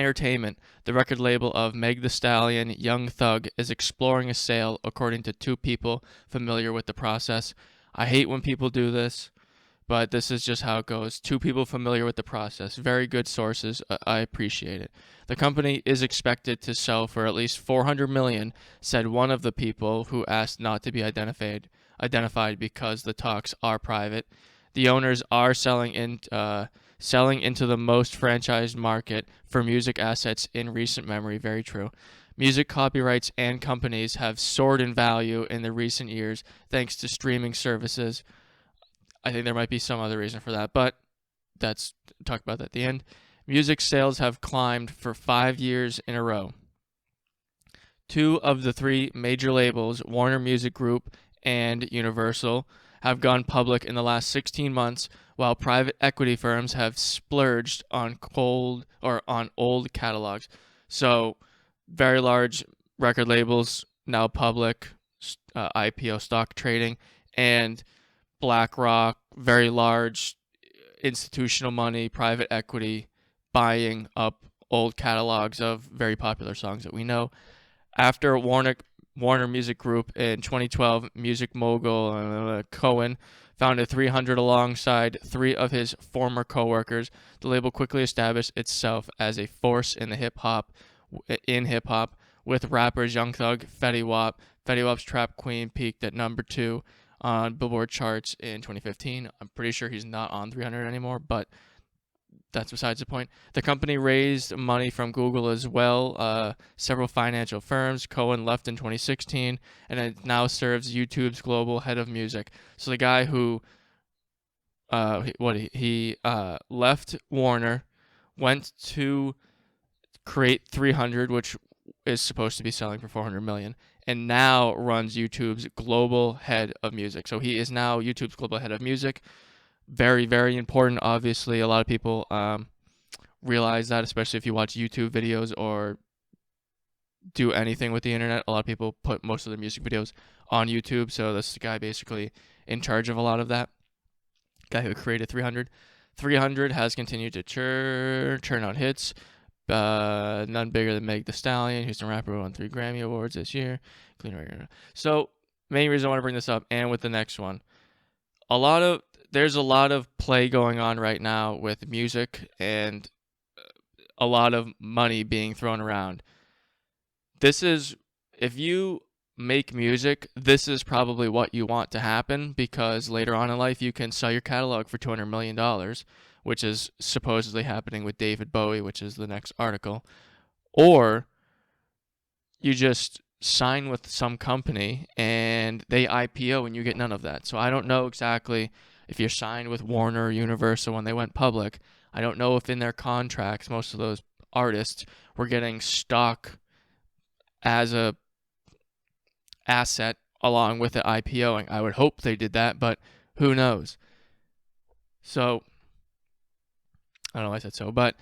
Entertainment, the record label of Meg Thee Stallion, Young Thug, is exploring a sale, according to two people familiar with the process. I hate when people do this, but this is just how it goes. Two people familiar with the process. Very good sources. I appreciate it. The company is expected to sell for at least $400 million, said one of the people who asked not to be identified because the talks are private. The owners are selling into the most franchised market for music assets in recent memory. Very true. Music copyrights and companies have soared in value in the recent years thanks to streaming services. I think there might be some other reason for that, but that's talk about that at the end. Music sales have climbed for 5 years in a row. Two of the three major labels, Warner Music Group and Universal, have gone public in the last 16 months, while private equity firms have splurged on old catalogs. So, very large record labels now public, IPO stock trading, and BlackRock, very large institutional money, private equity, buying up old catalogs of very popular songs that we know. After Warner Music Group in 2012, music mogul Cohen founded 300 alongside three of his former co-workers. The label quickly established itself as a force in hip hop, with rappers Young Thug, Fetty Wap. Fetty Wap's Trap Queen peaked at number 2 on Billboard charts in 2015. I'm pretty sure he's not on 300 anymore, but that's besides the point. The company raised money from Google as well, several financial firms. Cohen left in 2016, and it now serves YouTube's global head of music. So the guy who left Warner, went to create 300, which is supposed to be selling for $400 million, and now runs YouTube's global head of music. So he is now YouTube's global head of music. Very, very important. Obviously, a lot of people realize that, especially if you watch YouTube videos or do anything with the internet. A lot of people put most of their music videos on YouTube, so this is the guy basically in charge of a lot of that. Guy who created 300. 300 has continued to churn out hits. None bigger than Meg Thee Stallion, Houston rapper, who won 3 Grammy Awards this year. So, main reason I want to bring this up, and with the next one, there's a lot of play going on right now with music and a lot of money being thrown around. If you make music, this is probably what you want to happen, because later on in life you can sell your catalog for $200 million, which is supposedly happening with David Bowie, which is the next article. Or you just sign with some company and they IPO and you get none of that. So I don't know exactly if you're signed with Warner or Universal when they went public. I don't know if in their contracts most of those artists were getting stock as a asset along with the IPOing. I would hope they did that, but who knows? So I don't know why I said so, but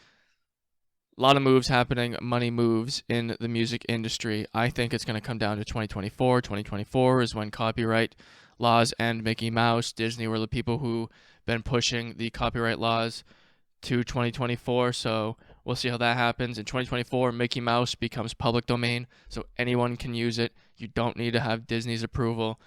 a lot of moves happening, money moves in the music industry. I think it's going to come down to 2024. 2024 is when copyright laws end. Mickey Mouse, Disney were the people who been pushing the copyright laws to 2024, so we'll see how that happens. In 2024, Mickey Mouse becomes public domain, so anyone can use it. You don't need to have Disney's approval.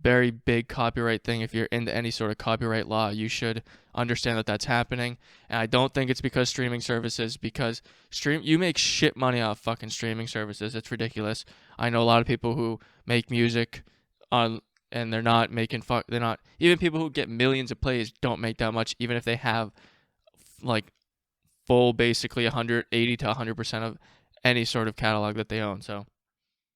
Very big copyright thing. If you're into any sort of copyright law, you should understand that that's happening. And I don't think it's because streaming services, because you make shit money off fucking streaming services. It's ridiculous. I know a lot of people who make music on, and they're not making even people who get millions of plays don't make that much, even if they have like full basically 180 to 100% of any sort of catalog that they own. So